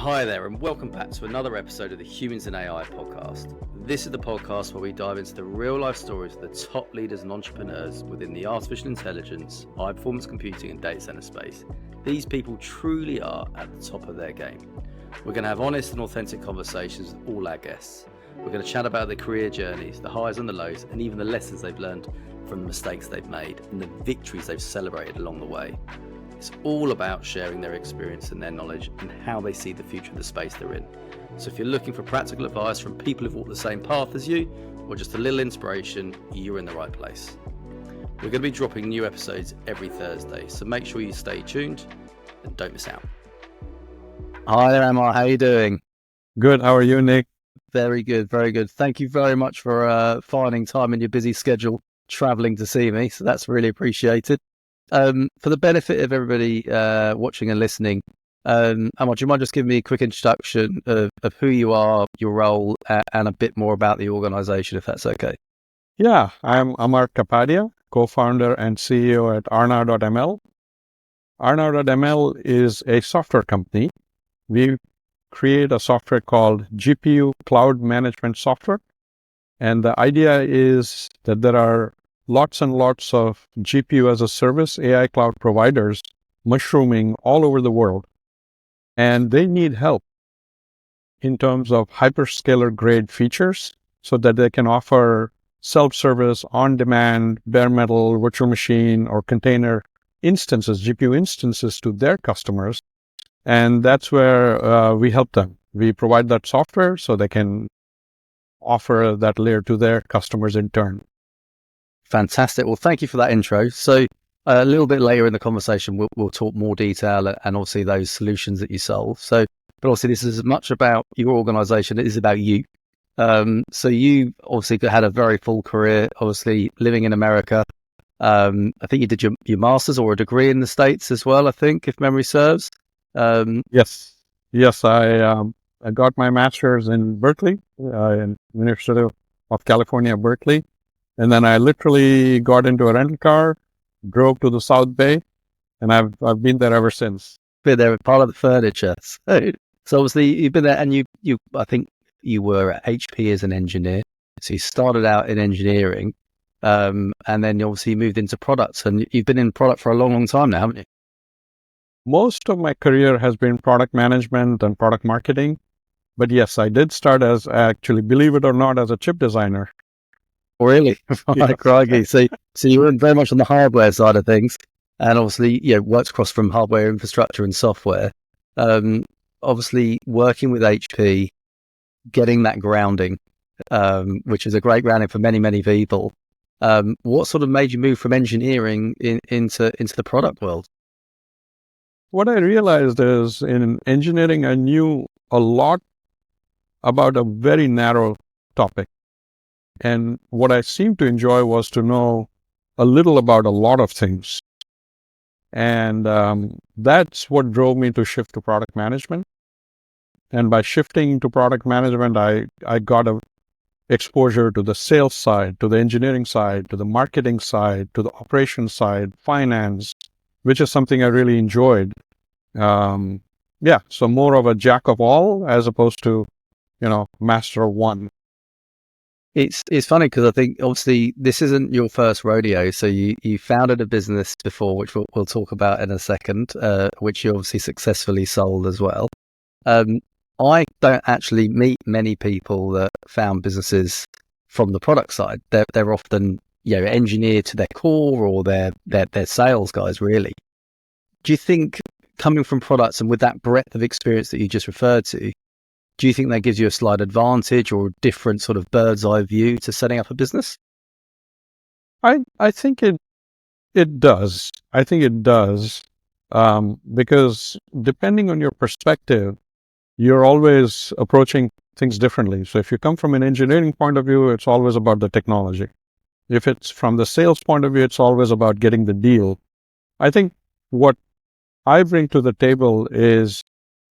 Hi there, and welcome back to another episode of the Humans in AI podcast. This is the podcast where we dive into the real life stories of the top leaders and entrepreneurs within the artificial intelligence, high performance computing, and data center space. These people truly are at the top of their game. We're going to have honest and authentic conversations with all our guests. We're going to chat about their career journeys, the highs and the lows, and even the lessons they've learned from the mistakes they've made and the victories they've celebrated along the way. It's all about sharing their experience and their knowledge and how they see the future of the space they're in. So if you're looking for practical advice from people who've walked the same path as you, or just a little inspiration, you're in the right place. We're going to be dropping new episodes every Thursday, so make sure you stay tuned and don't miss out. Hi there, Amar. How are you doing? Good. How are you, Nick? Very good, very good. Thank you very much for finding time in your busy schedule, traveling to see me. So that's really appreciated. For the benefit of everybody watching and listening, Amar, do you mind just giving me a quick introduction of who you are, your role, and a bit more about the organization, if that's okay? Yeah, I'm Amar Kapadia, co-founder and CEO at Aarna.ml. Aarna.ml is a software company. We create a software called GPU Cloud Management Software. And the idea is that there are lots and lots of GPU as a service AI cloud providers mushrooming all over the world. And they need help in terms of hyperscaler grade features so that they can offer self-service, on-demand, bare metal, virtual machine, or container instances, GPU instances to their customers. And that's where we help them. We provide that software so they can offer that layer to their customers in turn. Fantastic. Well, thank you for that intro. So a little bit later in the conversation, we'll talk more detail and obviously those solutions that you solve. So, but obviously this is as much about your organization, it is about you. So you obviously had a very full career, obviously living in America. I think you did your master's or a degree in the States as well, I think, if memory serves. Yes. I got my master's in Berkeley, in University of California, Berkeley. And then I literally got into a rental car, drove to the South Bay, and I've been there ever since. Been there, part of the furniture. So obviously you've been there, and you I think you were at HP as an engineer. So you started out in engineering, and then obviously you moved into products, and you've been in product for a long, long time now, haven't you? Most of my career has been product management and product marketing. But yes, I did start as, actually, believe it or not, as a chip designer. Really? Yes. Crikey. So you were very much on the hardware side of things, and obviously, worked across from hardware infrastructure and software. Obviously, working with HP, getting that grounding, which is a great grounding for many, many people. What sort of made you move from engineering into the product world? What I realized is in engineering, I knew a lot about a very narrow topic. And what I seemed to enjoy was to know a little about a lot of things. And that's what drove me to shift to product management. And by shifting to product management, I got a exposure to the sales side, to the engineering side, to the marketing side, to the operations side, finance, which is something I really enjoyed. So more of a jack of all as opposed to, master of one. It's funny because I think obviously this isn't your first rodeo. So you founded a business before, which we'll talk about in a second, which you obviously successfully sold as well. I don't actually meet many people that found businesses from the product side. They're often engineered to their core, or they're sales guys, really. Do you think coming from products and with that breadth of experience that you just referred to, do you think that gives you a slight advantage or a different sort of bird's eye view to setting up a business? I think it does. I think it does. Because depending on your perspective, you're always approaching things differently. So if you come from an engineering point of view, it's always about the technology. If it's from the sales point of view, it's always about getting the deal. I think what I bring to the table is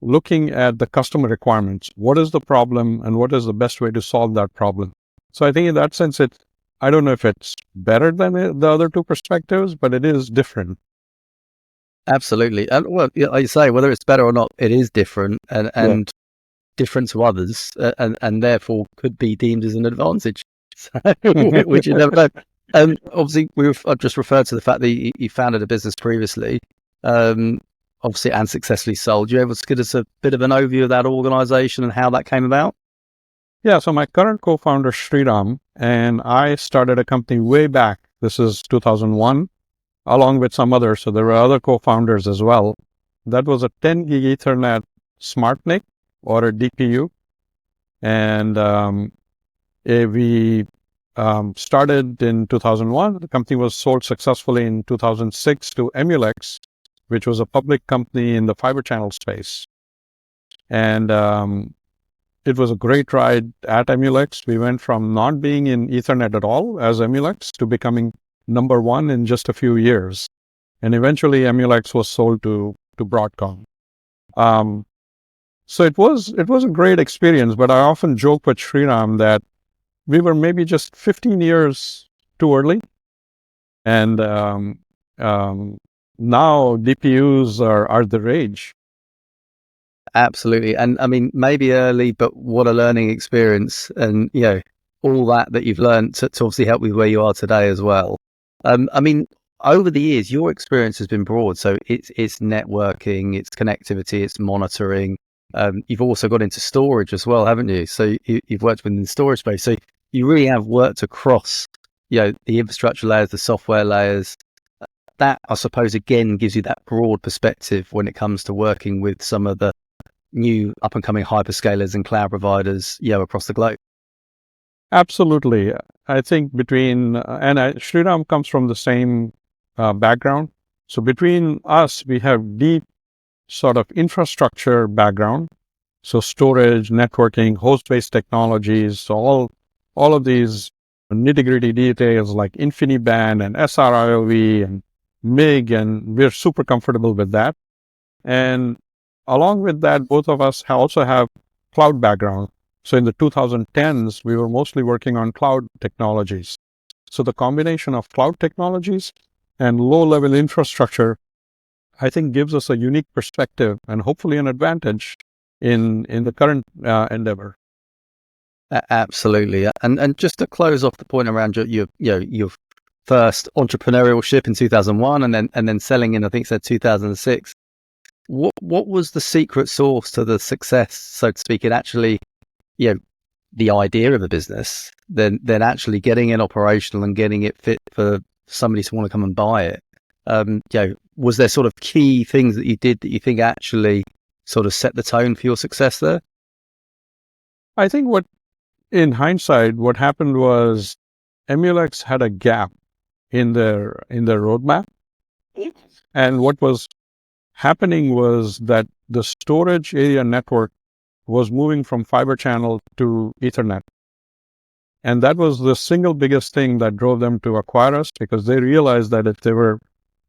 looking at the customer requirements. What is the problem and what is the best way to solve that problem? So I think in that sense, I don't know if it's better than the other two perspectives, but it is different. Absolutely. And well, like you say, whether it's better or not, it is different Yeah. and different to others, and therefore could be deemed as an advantage, so, which you never know. And obviously, I've just referred to the fact that you founded a business previously, obviously, and successfully sold. You able to give us a bit of an overview of that organization and how that came about? Yeah, so my current co-founder, Sriram, and I started a company way back. This is 2001, along with some others. So there were other co-founders as well. That was a 10 gig Ethernet SmartNIC or a DPU. And we started in 2001. The company was sold successfully in 2006 to Emulex, which was a public company in the fiber channel space. And it was a great ride at Emulex. We went from not being in Ethernet at all as Emulex to becoming number one in just a few years. And eventually Emulex was sold to Broadcom. So it was a great experience, but I often joke with Sriram that we were maybe just 15 years too early. And now DPUs are the rage. Absolutely. And I mean, maybe early, but what a learning experience. And, all that you've learned to obviously help with where you are today as well. I mean, over the years, your experience has been broad. So it's networking, it's connectivity, it's monitoring. You've also got into storage as well, haven't you? So you've worked within the storage space. So you really have worked across, the infrastructure layers, the software layers. That, I suppose, again, gives you that broad perspective when it comes to working with some of the new up and coming hyperscalers and cloud providers, across the globe. Absolutely. I think Sriram comes from the same background. So between us, we have deep sort of infrastructure background. So storage, networking, host-based technologies, so all of these nitty-gritty details like InfiniBand and SRIOV and MIG, and we're super comfortable with that. And along with that, both of us also have cloud background. So in the 2010s, we were mostly working on cloud technologies. So the combination of cloud technologies and low-level infrastructure, I think, gives us a unique perspective and hopefully an advantage in the current endeavor. Absolutely. And just to close off the point around your first entrepreneurship in 2001 and then selling in, I think, said 2006. What was the secret sauce to the success, so to speak, in actually, the idea of a business, then actually getting it operational and getting it fit for somebody to want to come and buy it? Was there sort of key things that you did that you think actually sort of set the tone for your success there? I think in hindsight, what happened was Emulex had a gap in their roadmap. And what was happening was that the storage area network was moving from fiber channel to Ethernet. And that was the single biggest thing that drove them to acquire us, because they realized that if they were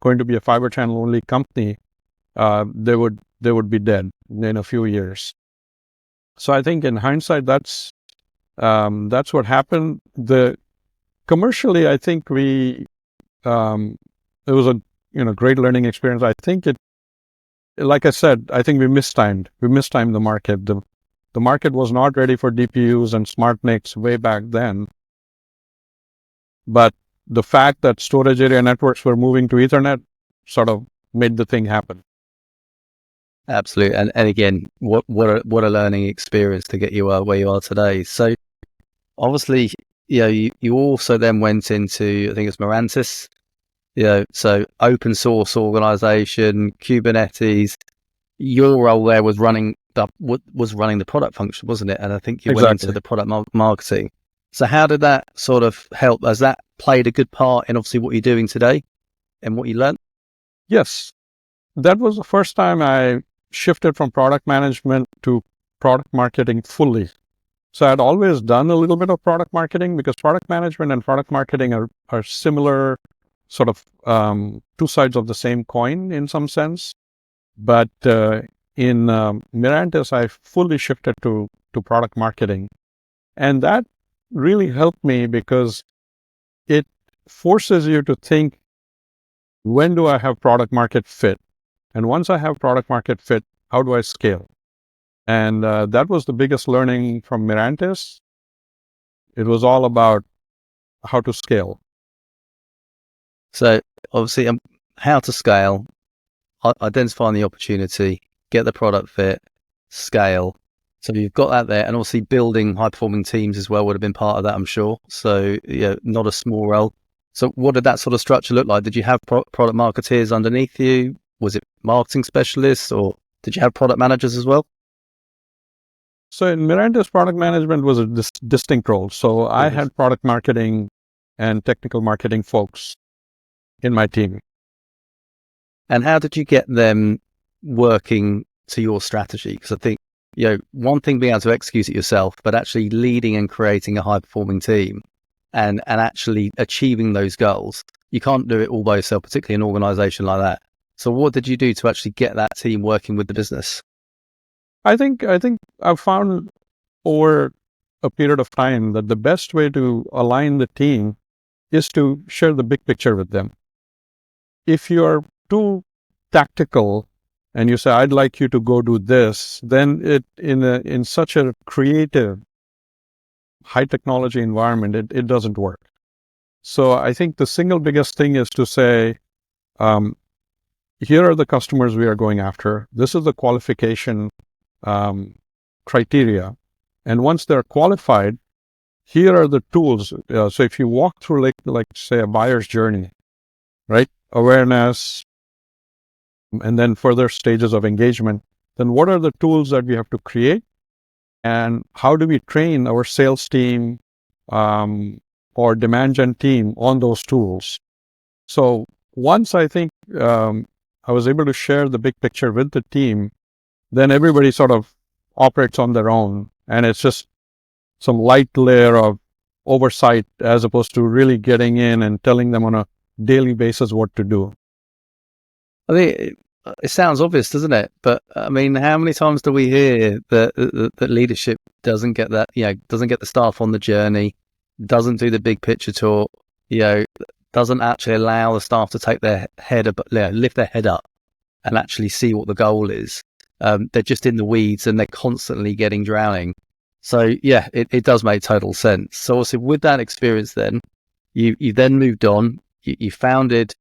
going to be a fiber channel only company, they would be dead in a few years. So I think in hindsight, that's what happened. Commercially, I think it was a great learning experience. I think like I said, I think we mistimed the market. The market was not ready for DPUs and SmartNICs way back then. But the fact that storage area networks were moving to Ethernet sort of made the thing happen. Absolutely. And again, what a learning experience to get you where you are today. So obviously, you also then went into, I think it's Mirantis, so open source organization, Kubernetes. Your role there was running the product function, wasn't it? And I think you went into the product marketing. So how did that sort of help? Has that played a good part in obviously what you're doing today and what you learned? Yes. That was the first time I shifted from product management to product marketing fully. So I'd always done a little bit of product marketing, because product management and product marketing are similar, sort of two sides of the same coin in some sense. But in Mirantis, I fully shifted to product marketing. And that really helped me, because it forces you to think, when do I have product market fit? And once I have product market fit, how do I scale? And that was the biggest learning from Mirantis. It was all about how to scale. So obviously, how to scale, identifying the opportunity, get the product fit, scale. So you've got that there, and obviously building high-performing teams as well would have been part of that, I'm sure. So yeah, not a small role. So what did that sort of structure look like? Did you have product marketeers underneath you? Was it marketing specialists, or did you have product managers as well? So in Mirantis, product management was a distinct role. So I had product marketing and technical marketing folks in my team. And how did you get them working to your strategy? Because I think, one thing being able to execute it yourself, but actually leading and creating a high performing team and actually achieving those goals, you can't do it all by yourself, particularly in an organization like that. So what did you do to actually get that team working with the business? I think I've found over a period of time that the best way to align the team is to share the big picture with them. If you're too tactical and you say, I'd like you to go do this, then it in such a creative, high technology environment, it doesn't work. So I think the single biggest thing is to say, here are the customers we are going after. This is the qualification criteria. And once they're qualified, here are the tools. So if you walk through like say a buyer's journey, right? Awareness, and then further stages of engagement, then what are the tools that we have to create? And how do we train our sales team or demand gen team on those tools? So once I think I was able to share the big picture with the team, then everybody sort of operates on their own. And it's just some light layer of oversight as opposed to really getting in and telling them on a daily basis what to do. I think it sounds obvious, doesn't it? But I mean, how many times do we hear that leadership doesn't get that, doesn't get the staff on the journey, doesn't do the big picture talk, doesn't actually allow the staff to take their head up, lift their head up and actually see what the goal is. They're just in the weeds and they're constantly getting drowning. So yeah, it does make total sense. So obviously with that experience then, you then moved on, you founded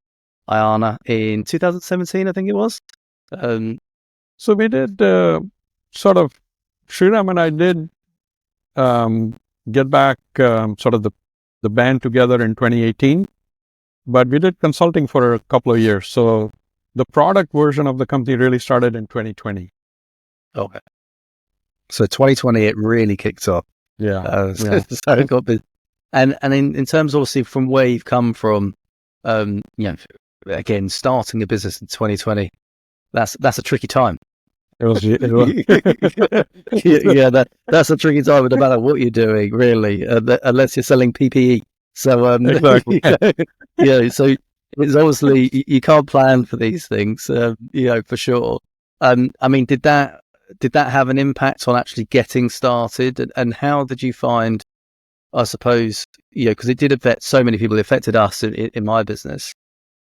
Aarna in 2017, I think it was. So we did Sriram and I did get back sort of the band together in 2018, but we did consulting for a couple of years. So the product version of the company really started in 2020. Okay. So 2020, it really kicked off. Yeah. So it got big. And in terms, obviously, from where you've come from, again, starting a business in 2020, that's a tricky time. It was that's a tricky time, no matter what you're doing, really, unless you're selling PPE. So exactly. so it's obviously you can't plan for these things, for sure. I mean, did that have an impact on actually getting started, and how did you find? I suppose because it did affect so many people. It affected us in my business.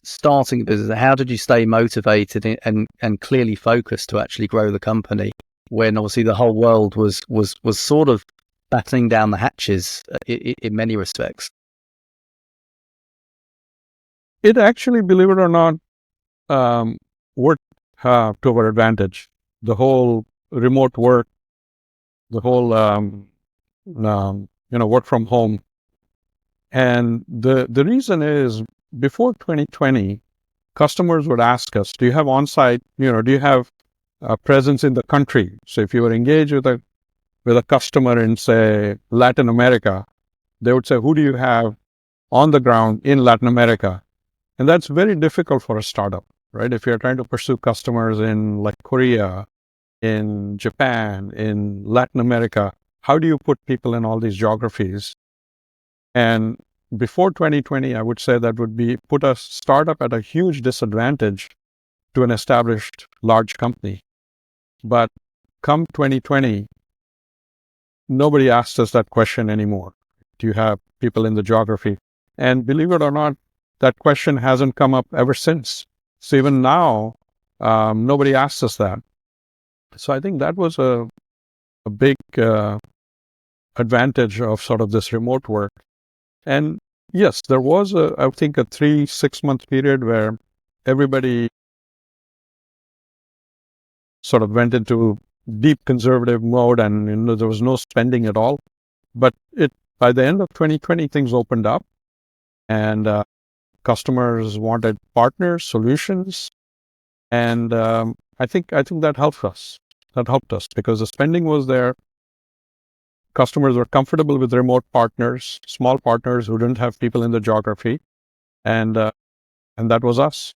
Starting a business, how did you stay motivated and clearly focused to actually grow the company when obviously the whole world was sort of battling down the hatches in many respects? It actually, believe it or not, worked to our advantage. The whole remote work, the whole work from home, and the reason is before 2020, customers would ask us, "Do you have on-site? Do you have a presence in the country?" So if you were engaged with a customer in say Latin America, they would say, "Who do you have on the ground in Latin America?" And that's very difficult for a startup, right? If you're trying to pursue customers in like Korea, in Japan, in Latin America, how do you put people in all these geographies? And before 2020, I would say that would put a startup at a huge disadvantage to an established large company. But come 2020, nobody asks us that question anymore. Do you have people in the geography? And believe it or not, that question hasn't come up ever since. So even now, Nobody asked us that. So I think that was a big advantage of sort of this remote work. And yes, there was I think a 3-6 month period where everybody sort of went into deep conservative mode, and there was no spending at all. But by the end of 2020, things opened up, and customers wanted partners, solutions, and I think that helped us. That helped us because the spending was there. Customers were comfortable with remote partners, small partners who didn't have people in the geography, and that was us.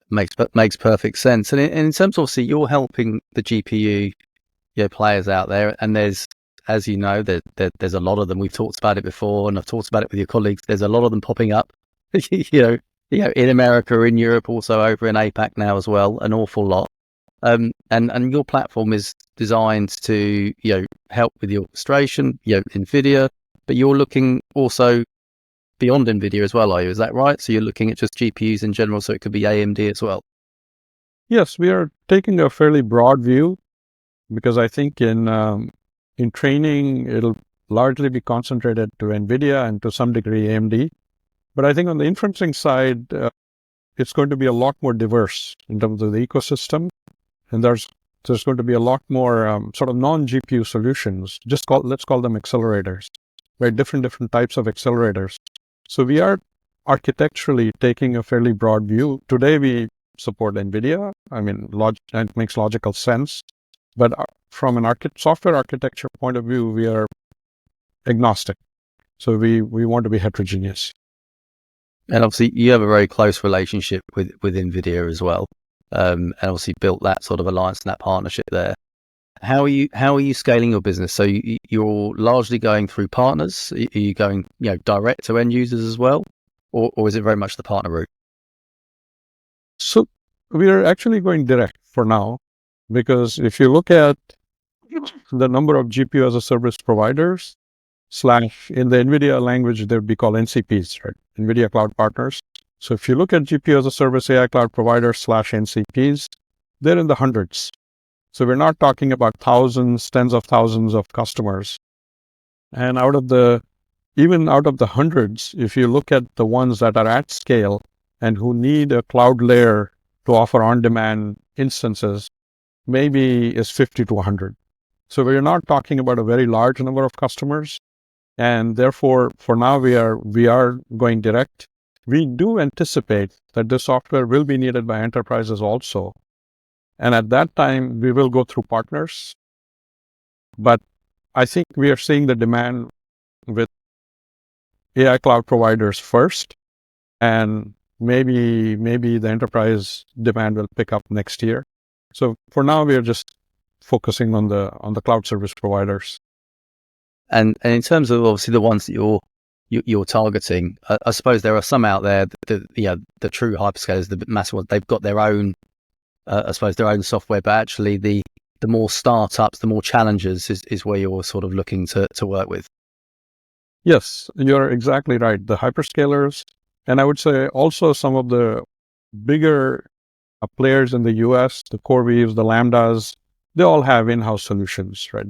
Makes perfect sense. And in terms of, obviously, you're helping the GPU players out there, and there's, as you know, there's a lot of them. We've talked about it before, and I've talked about it with your colleagues. There's a lot of them popping up, in America, in Europe, also over in APAC now as well, an awful lot. And your platform is designed to help with the orchestration, NVIDIA, but you're looking also beyond NVIDIA as well, are you? Is that right? So you're looking at just GPUs in general, so it could be AMD as well. Yes, we are taking a fairly broad view because I think in training it'll largely be concentrated to NVIDIA and to some degree AMD. But I think on the inferencing side, it's going to be a lot more diverse in terms of the ecosystem. And there's going to be a lot more sort of non-GPU solutions. Let's call them accelerators, right? Different types of accelerators. So we are architecturally taking a fairly broad view. Today we support NVIDIA. I mean, it makes logical sense. But from an software architecture point of view, we are agnostic. So we want to be heterogeneous. And obviously, you have a very close relationship with NVIDIA as well. And obviously built that sort of alliance and that partnership there. How are you scaling your business? So you're largely going through partners. Are you going direct to end users as well, or is it very much the partner route? So we are actually going direct for now, because if you look at the number of GPU as a service providers / in the NVIDIA language, they would be called NCPs, right? NVIDIA Cloud Partners. So if you look at GPU as a service AI cloud providers / NCPs, they're in the hundreds. So we're not talking about thousands, tens of thousands of customers. And even out of the hundreds, if you look at the ones that are at scale and who need a cloud layer to offer on-demand instances, maybe is 50 to 100. So we're not talking about a very large number of customers. And therefore, for now, we are going direct. We do anticipate that this software will be needed by enterprises also. And at that time, we will go through partners. But I think we are seeing the demand with AI cloud providers first, and maybe the enterprise demand will pick up next year. So for now, we are just focusing on the cloud service providers. And in terms of obviously the ones that you're targeting, I suppose there are some out there the true hyperscalers, the massive ones. They've got their own, their own software, but actually the more startups, the more challengers is where you're sort of looking to work with. Yes, you're exactly right. The hyperscalers, and I would say also some of the bigger players in the US, the CoreWeaves, the Lambdas, they all have in-house solutions, right?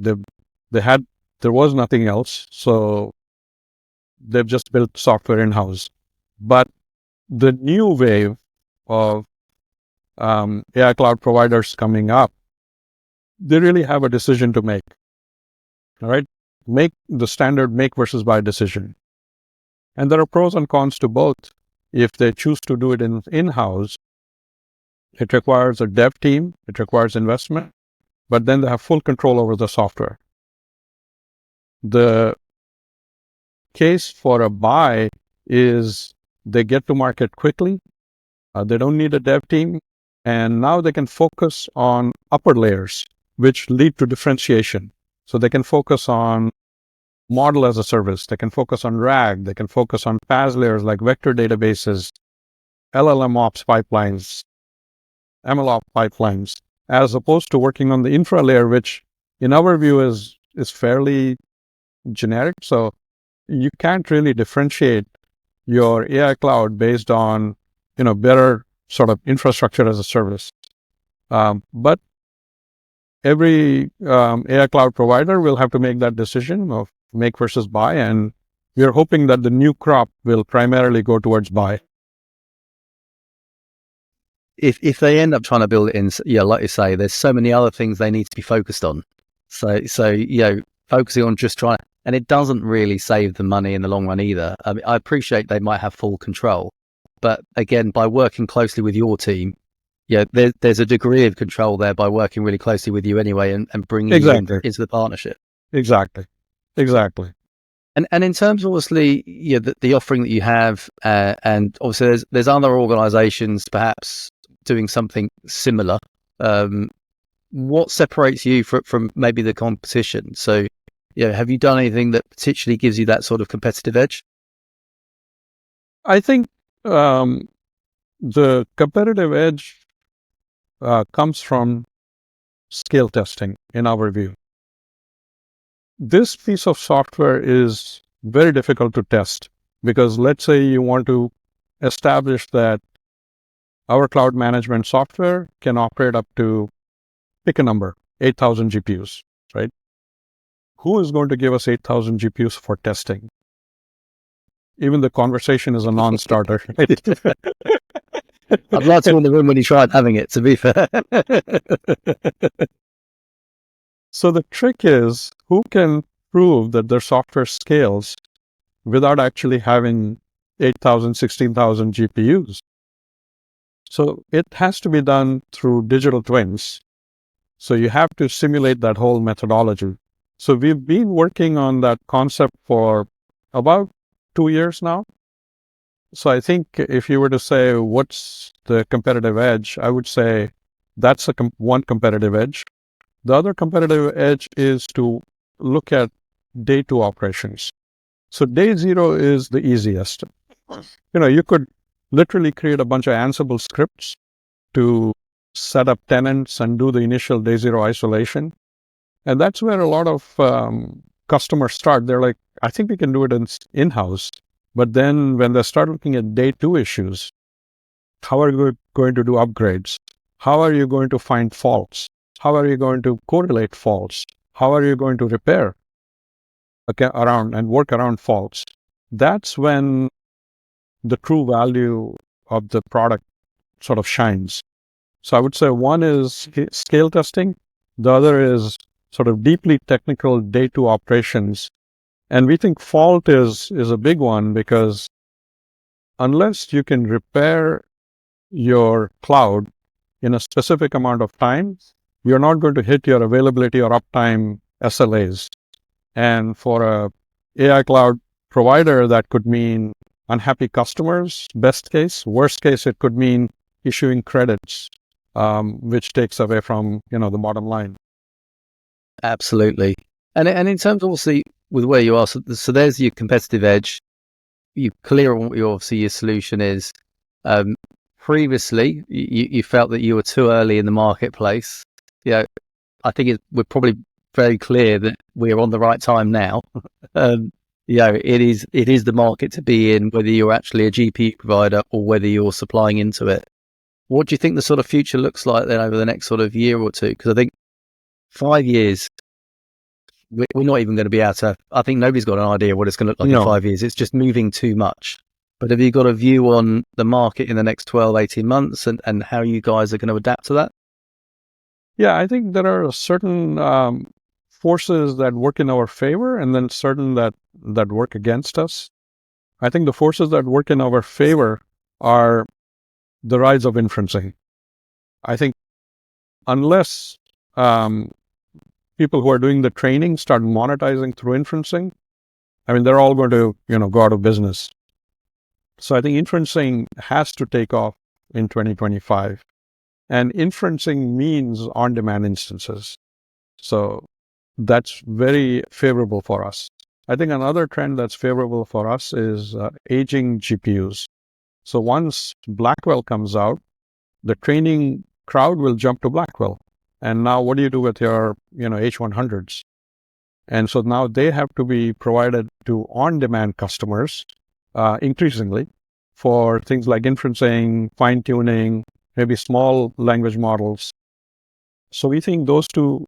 There was nothing else, so they've just built software in-house. But the new wave of AI cloud providers coming up, they really have a decision to make. All right, make the standard make versus buy decision, and there are pros and cons to both. If they choose to do it in-house, it requires a dev team, it requires investment, but then they have full control over the software. The case for a buy is they get to market quickly, they don't need a dev team, and now they can focus on upper layers, which lead to differentiation. So they can focus on model as a service, they can focus on RAG, they can focus on PaaS layers like vector databases, LLM ops pipelines, MLOps pipelines, as opposed to working on the infra layer, which in our view is fairly generic. So you can't really differentiate your AI cloud based on, better sort of infrastructure as a service. But every AI cloud provider will have to make that decision of make versus buy, and we are hoping that the new crop will primarily go towards buy. If they end up trying to build it in, like you say, there's so many other things they need to be focused on. So focusing on just trying, and it doesn't really save them money in the long run either. I mean, I appreciate they might have full control, but again, by working closely with your team, there's a degree of control there by working really closely with you anyway, and bringing you into the partnership. Exactly. And in terms of obviously, the offering that you have, and obviously there's other organisations perhaps doing something similar. What separates you from maybe the competition? So, have you done anything that particularly gives you that sort of competitive edge? I think the competitive edge comes from scale testing, in our view. This piece of software is very difficult to test because let's say you want to establish that our cloud management software can operate up to, pick a number, 8,000 GPUs, right? Who is going to give us 8,000 GPUs for testing? Even the conversation is a non-starter. Right? I'd like to be in the room when you tried having it, to be fair. So the trick is, who can prove that their software scales without actually having 8,000, 16,000 GPUs? So it has to be done through digital twins. So you have to simulate that whole methodology. So we've been working on that concept for about 2 years now. So I think if you were to say, what's the competitive edge, I would say that's one competitive edge. The other competitive edge is to look at day 2 operations. So day 0 is the easiest. You could literally create a bunch of Ansible scripts to set up tenants and do the initial day 0 isolation. And that's where a lot of customers start. They're like, I think we can do it in-house. But then when they start looking at day 2 issues, how are you going to do upgrades? How are you going to find faults? How are you going to correlate faults? How are you going to repair around and work around faults? That's when the true value of the product sort of shines. So I would say one is scale testing. The other is sort of deeply technical day 2 operations. And we think fault is a big one because unless you can repair your cloud in a specific amount of time, you're not going to hit your availability or uptime SLAs. And for a AI cloud provider, that could mean unhappy customers, best case. Worst case, it could mean issuing credits, which takes away from, the bottom line. Absolutely. And in terms of obviously with where you are, so there's your competitive edge. You're clear on what your solution is. Previously, you felt that you were too early in the marketplace. I think we're probably very clear that we're on the right time now. It is the market to be in, whether you're actually a GPU provider or whether you're supplying into it. What do you think the sort of future looks like then over the next sort of year or two? Because I think 5 years, we're not even going to be able to, I think nobody's got an idea what it's going to look like in 5 years. It's just moving too much. But have you got a view on the market in the next 12, 18 months and how you guys are going to adapt to that? Yeah, I think there are certain forces that work in our favor and then certain that work against us. I think the forces that work in our favor are the rise of inferencing. I think unless people who are doing the training start monetizing through inferencing, they're all going to, go out of business. So I think inferencing has to take off in 2025. And inferencing means on-demand instances. So that's very favorable for us. I think another trend that's favorable for us is aging GPUs. So once Blackwell comes out, the training crowd will jump to Blackwell. And now what do you do with your, H100s? And so now they have to be provided to on-demand customers increasingly for things like inferencing, fine tuning, maybe small language models. So we think those two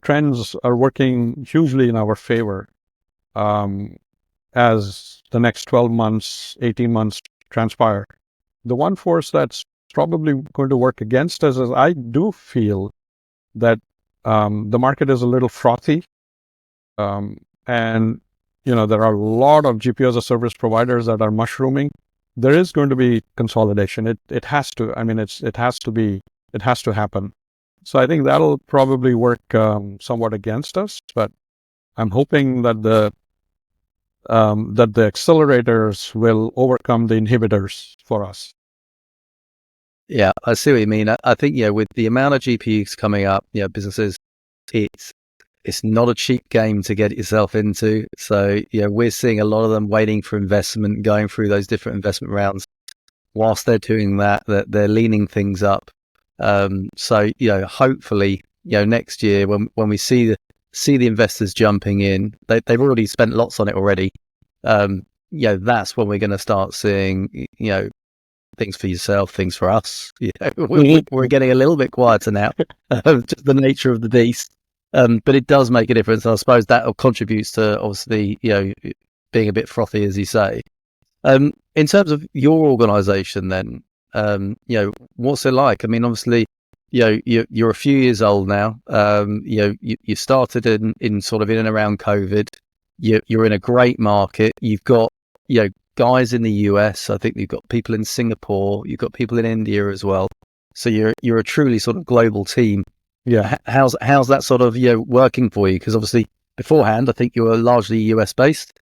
trends are working hugely in our favor as the next 12 months, 18 months transpire. The one force that's probably going to work against us is I do feel that the market is a little frothy. And, there are a lot of GPU as a service providers that are mushrooming. There is going to be consolidation. It has to. I mean, it has to happen. So I think that'll probably work somewhat against us, but I'm hoping that the accelerators will overcome the inhibitors for us. Yeah, I see what you mean. I think, with the amount of GPUs coming up, businesses, it's not a cheap game to get yourself into. So, we're seeing a lot of them waiting for investment, going through those different investment rounds. Whilst they're doing that, they're leaning things up. So, hopefully, next year when we see the investors jumping in, they've already spent lots on it already. That's when we're going to start seeing, things for yourself, things for us. We're getting a little bit quieter now, just the nature of the beast. But it does make a difference. I suppose that contributes to obviously, being a bit frothy, as you say. In terms of your organisation, then, what's it like? I mean, obviously, you're a few years old now. You started in sort of in and around COVID. You're in a great market. You've got, guys in the US. I think you've got people in Singapore. You've got people in India as well. So you're a truly sort of global team. Yeah. How's that sort of working for you? Because obviously beforehand, I think you were largely US based,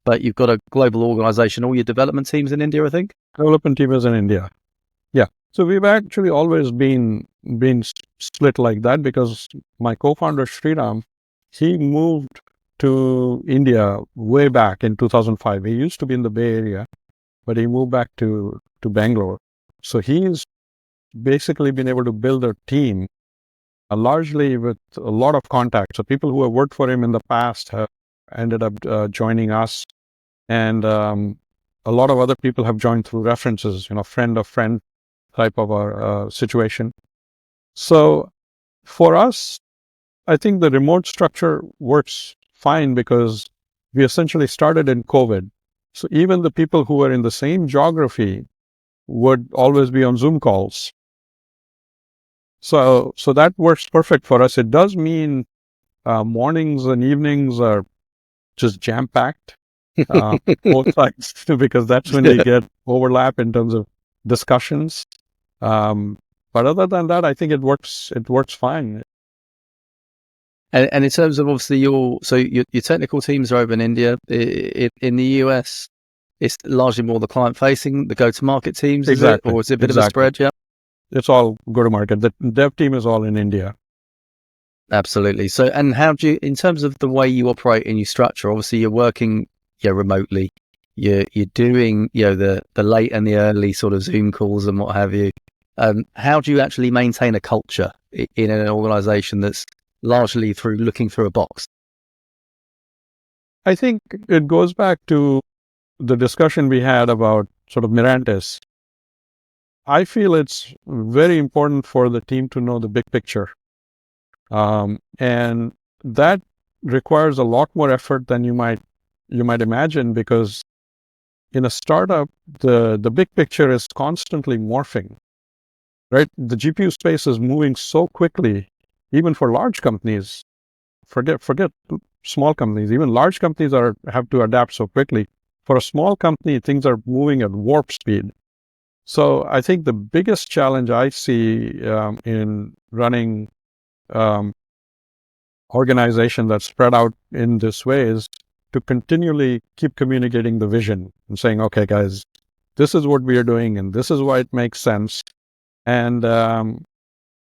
but you've got a global organization. All your development teams in India, I think. Development team is in India. Yeah. So we've actually always been split like that because my co-founder Sriram, he moved to India way back in 2005. He used to be in the Bay Area, but he moved back to Bangalore. So he's basically been able to build a team largely with a lot of contacts. So people who have worked for him in the past have ended up joining us, and a lot of other people have joined through references, friend of friend type of a situation. So for us, I think the remote structure works fine because we essentially started in COVID. So even the people who are in the same geography would always be on Zoom calls. So that works perfect for us. It does mean mornings and evenings are just jam-packed, both sides, because that's when we get overlap in terms of discussions. But other than that, I think it works fine. And in terms of obviously your technical teams are over in India. In the US, it's largely more the client facing, the go-to-market teams, Exactly. Or is it a bit of a spread? Yeah. It's all go-to-market. The dev team is all in India. Absolutely. So, and how do you, in terms of the way you operate in your structure, obviously you're working remotely. You're doing the late and the early sort of Zoom calls and what have you. How do you actually maintain a culture in an organization that's largely through looking through a box? I think it goes back to the discussion we had about sort of Mirantis. I feel it's very important for the team to know the big picture. And that requires a lot more effort than you might imagine, because in a startup, the big picture is constantly morphing, right? The GPU space is moving so quickly, even for large companies. Forget small companies. Even large companies have to adapt so quickly. For a small company, things are moving at warp speed. So I think the biggest challenge I see in running organization that's spread out in this way is to continually keep communicating the vision and saying, okay, guys, this is what we are doing and this is why it makes sense. And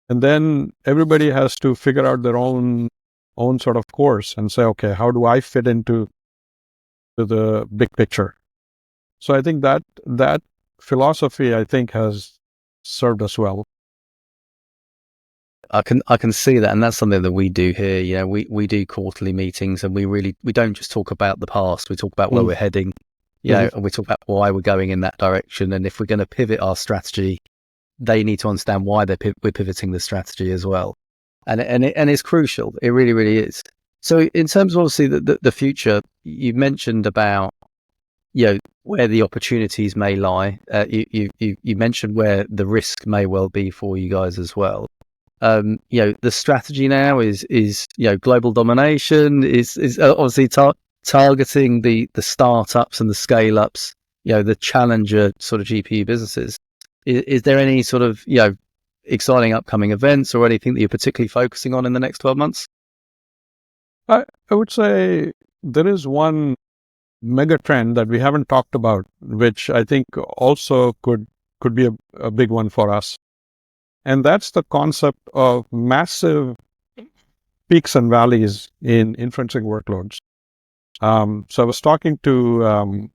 then everybody has to figure out their own sort of course and say, okay, how do I fit into the big picture? So I think that philosophy, I think, has served us well. I can see that, and that's something that we do here. We do quarterly meetings, and we don't just talk about the past. We talk about where we're heading. And we talk about why we're going in that direction. And if we're going to pivot our strategy, they need to understand why we're pivoting the strategy as well. And it's crucial. It really, really is. So in terms of obviously the future, you mentioned about, where the opportunities may lie. You mentioned where the risk may well be for you guys as well. The strategy now is global domination, is obviously targeting the startups and the scale ups, the challenger sort of GPU businesses. Is there any sort of exciting upcoming events or anything that you're particularly focusing on in the next 12 months? I would say there is one mega trend that we haven't talked about, which I think also could be a big one for us. And that's the concept of massive peaks and valleys in inferencing workloads. So I was talking to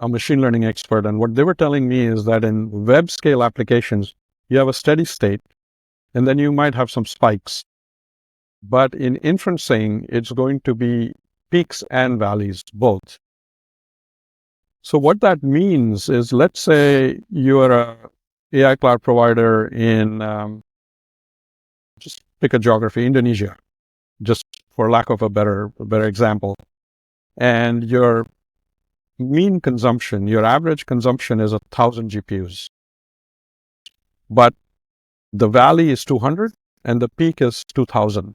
a machine learning expert, and what they were telling me is that in web scale applications, you have a steady state, and then you might have some spikes. But in inferencing, it's going to be peaks and valleys, both. So what that means is, let's say you are a AI cloud provider in, just pick a geography, Indonesia, just for lack of a better example. And your mean consumption, your average consumption is 1,000 GPUs. But the valley is 200 and the peak is 2,000.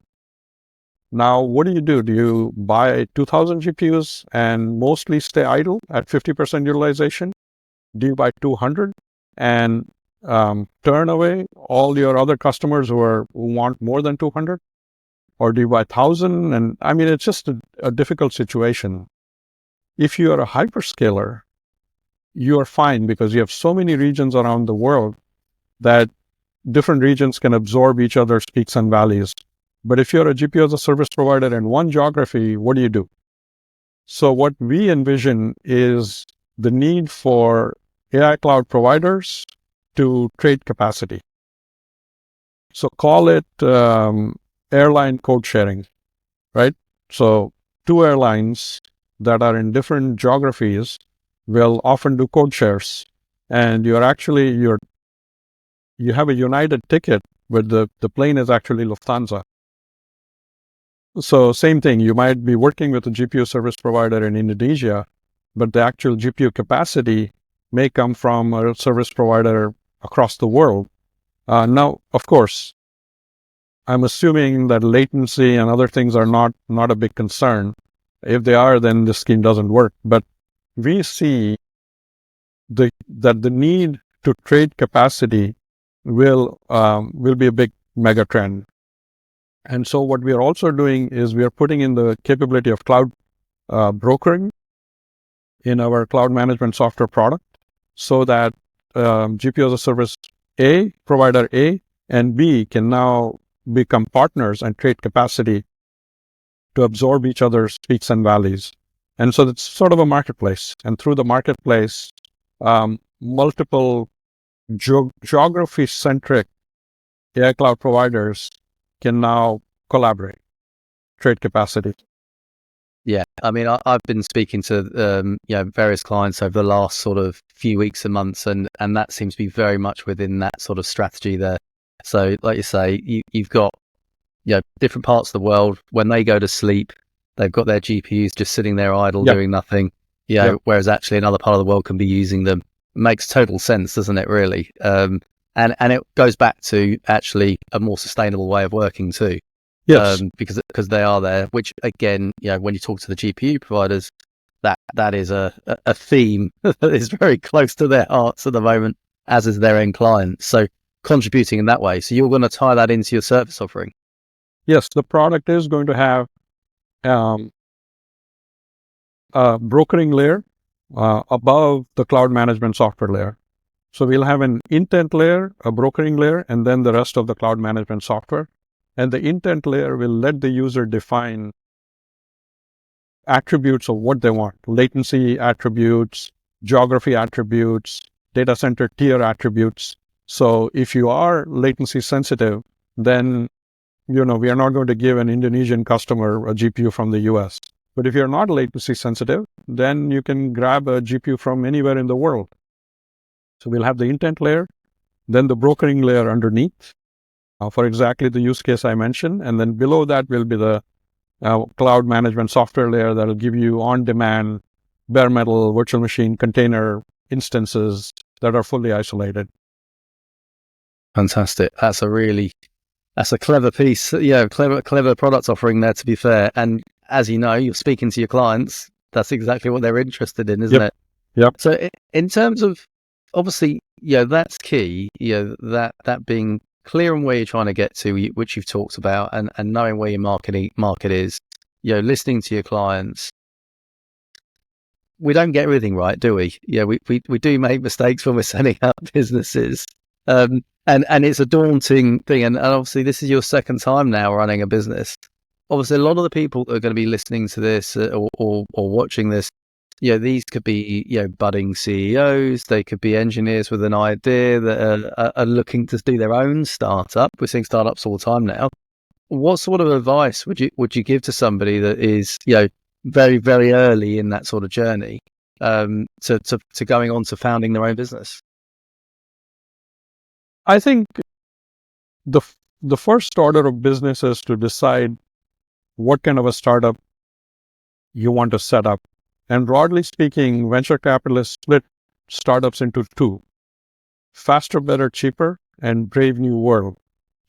Now, what do? Do you buy 2,000 GPUs and mostly stay idle at 50% utilization? Do you buy 200 and turn away all your other customers who want more than 200? Or do you buy 1,000? And I mean, it's just a difficult situation. If you are a hyperscaler, you are fine because you have so many regions around the world that different regions can absorb each other's peaks and valleys. But if you're a GPU as a service provider in one geography, what do? So what we envision is the need for AI cloud providers to trade capacity. So call it airline code sharing, right? So two airlines that are in different geographies will often do code shares, and you have a United ticket, but the plane is actually Lufthansa. So same thing, you might be working with a GPU service provider in Indonesia, but the actual GPU capacity may come from a service provider across the world. Now, of course, I'm assuming that latency and other things are not a big concern. If they are, then the scheme doesn't work. But we see that the need to trade capacity will be a big mega trend. And so what we are also doing is we are putting in the capability of cloud brokering in our cloud management software product, so that GPU as a service provider A and B can now become partners and trade capacity to absorb each other's peaks and valleys. And so it's sort of a marketplace. And through the marketplace, multiple geography-centric AI cloud providers can now collaborate, trade capacity. Yeah, I mean, I've been speaking to various clients over the last sort of few weeks and months, and that seems to be very much within that sort of strategy there. So, like you say, you've got different parts of the world, when they go to sleep, they've got their GPUs just sitting there idle, doing nothing. Whereas actually another part of the world can be using them. It makes total sense, doesn't it? Really, and it goes back to actually a more sustainable way of working too. Yes, because they are there, which again, when you talk to the GPU providers, that is a theme that is very close to their hearts at the moment, as is their end clients. So contributing in that way. So you're going to tie that into your service offering. Yes, the product is going to have a brokering layer above the cloud management software layer. So we'll have an intent layer, a brokering layer, and then the rest of the cloud management software. And the intent layer will let the user define attributes of what they want: latency attributes, geography attributes, data center tier attributes. So if you are latency sensitive, then we are not going to give an Indonesian customer a GPU from the US. But if you're not latency sensitive, then you can grab a GPU from anywhere in the world. So we'll have the intent layer, then the brokering layer underneath for exactly the use case I mentioned. And then below that will be the cloud management software layer that will give you on-demand, bare metal, virtual machine, container instances that are fully isolated. Fantastic. That's a clever piece. Yeah, clever product offering there, to be fair. And as you know, you're speaking to your clients. That's exactly what they're interested in, isn't it? Yep. So in terms of, obviously, that's key, that being clear on where you're trying to get to, which you've talked about, and knowing where your market is, listening to your clients. We don't get everything right, do we? Yeah, we do make mistakes when we're setting up businesses. And it's a daunting thing. And obviously, this is your second time now running a business. Obviously, a lot of the people that are going to be listening to this or watching this, these could be, budding CEOs. They could be engineers with an idea that are looking to do their own startup. We're seeing startups all the time now. What sort of advice would you give to somebody that is, very, very early in that sort of journey, to going on to founding their own business? I think the first order of business is to decide what kind of a startup you want to set up. And broadly speaking, venture capitalists split startups into two: faster, better, cheaper, and brave new world.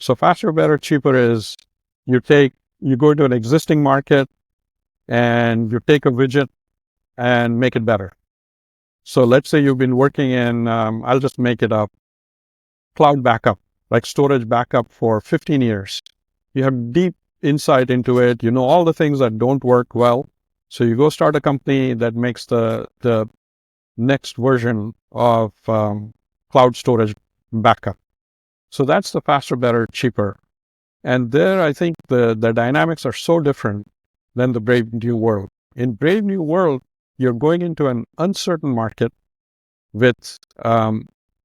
So faster, better, cheaper is you go into an existing market and you take a widget and make it better. So let's say you've been working in, I'll just make it up, cloud backup, like storage backup for 15 years. You have deep insight into it. You know all the things that don't work well. So you go start a company that makes the next version of cloud storage backup. So that's the faster, better, cheaper. And there, I think the dynamics are so different than the brave new world. In brave new world, you're going into an uncertain market with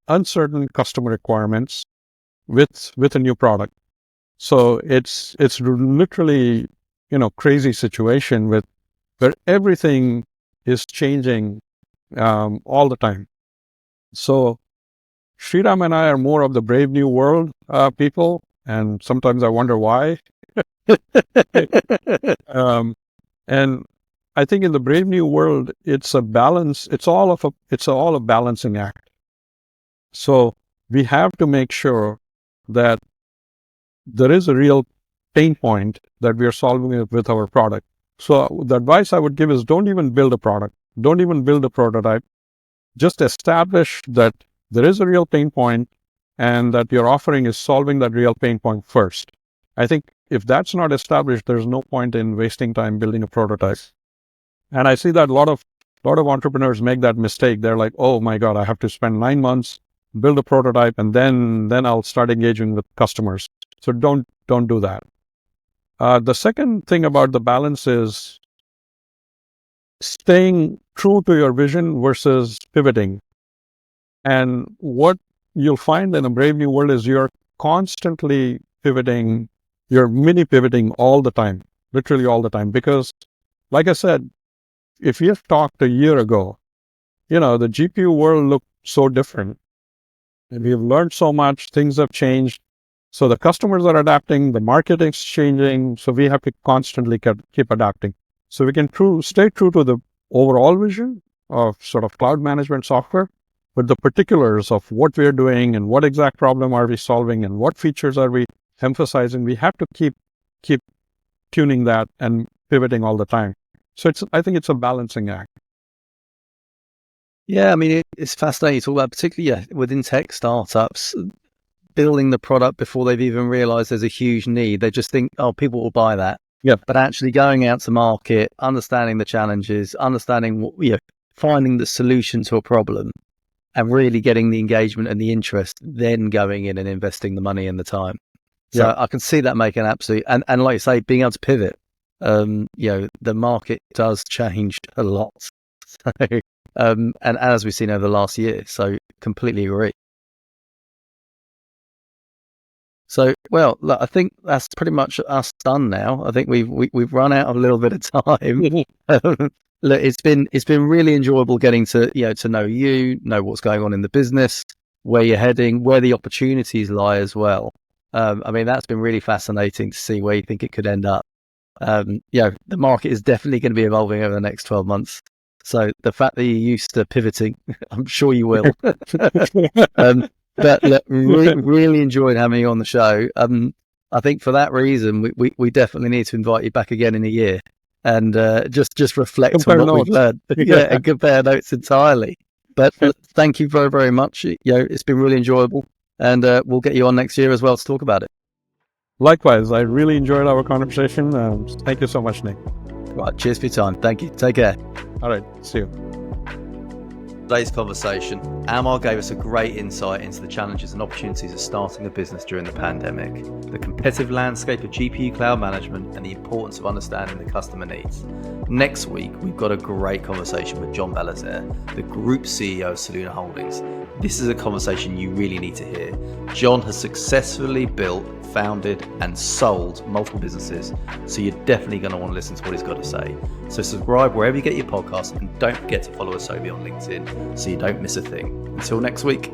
uncertain customer requirements with a new product. So it's literally, crazy situation where everything is changing all the time. So Sriram and I are more of the brave new world people, and sometimes I wonder why. And I think in the brave new world, it's a balance. It's all a balancing act. So we have to make sure that there is a real pain point that we are solving with our product. So the advice I would give is don't even build a product. Don't even build a prototype. Just establish that there is a real pain point and that your offering is solving that real pain point first. I think if that's not established, there's no point in wasting time building a prototype. And I see that a lot of entrepreneurs make that mistake. They're like, oh my God, I have to spend 9 months, build a prototype, and then I'll start engaging with customers. So don't do that. The second thing about the balance is staying true to your vision versus pivoting. And what you'll find in a brave new world is you're constantly pivoting, you're mini pivoting all the time, literally all the time. Because like I said, if you have talked a year ago, the GPU world looked so different. And we've learned so much, things have changed. So the customers are adapting, the market is changing. So we have to constantly keep adapting. So we can stay true to the overall vision of sort of cloud management software, but the particulars of what we're doing and what exact problem are we solving and what features are we emphasizing, we have to keep tuning that and pivoting all the time. So I think it's a balancing act. Yeah, I mean, it's fascinating to talk about, particularly within tech startups, building the product before they've even realized there's a huge need. They just think, oh, people will buy that. Yeah. But actually going out to market, understanding the challenges, understanding what, finding the solution to a problem and really getting the engagement and the interest, then going in and investing the money and the time. So I can see that making absolute, and like you say, being able to pivot. The market does change a lot. So, and as we've seen over the last year, so completely agree. So, well, look, I think that's pretty much us done now. I think we've run out of a little bit of time. Look, it's been really enjoyable getting to to know you, know what's going on in the business, where you're heading, where the opportunities lie as well. I mean, that's been really fascinating to see where you think it could end up. The market is definitely going to be evolving over the next 12 months. So the fact that you're used to pivoting, I'm sure you will. But look, really enjoyed having you on the show. I think for that reason, we definitely need to invite you back again in a year and just reflect Compare on what we've learned. And compare notes entirely. But look, thank you very, very much. It's been really enjoyable, and we'll get you on next year as well to talk about it. Likewise, I really enjoyed our conversation. Thank you so much, Nick. Right, cheers for your time. Thank you. Take care. All right, see you. Today's conversation, Amar gave us a great insight into the challenges and opportunities of starting a business during the pandemic, the competitive landscape of GPU cloud management, and the importance of understanding the customer needs. Next week, we've got a great conversation with John Balazer, the Group CEO of Soluna Holdings. This is a conversation you really need to hear. John has successfully built, founded, and sold multiple businesses, so you're definitely going to want to listen to what he's got to say. So subscribe wherever you get your podcasts, and don't forget to follow us over on LinkedIn so you don't miss a thing. Until next week.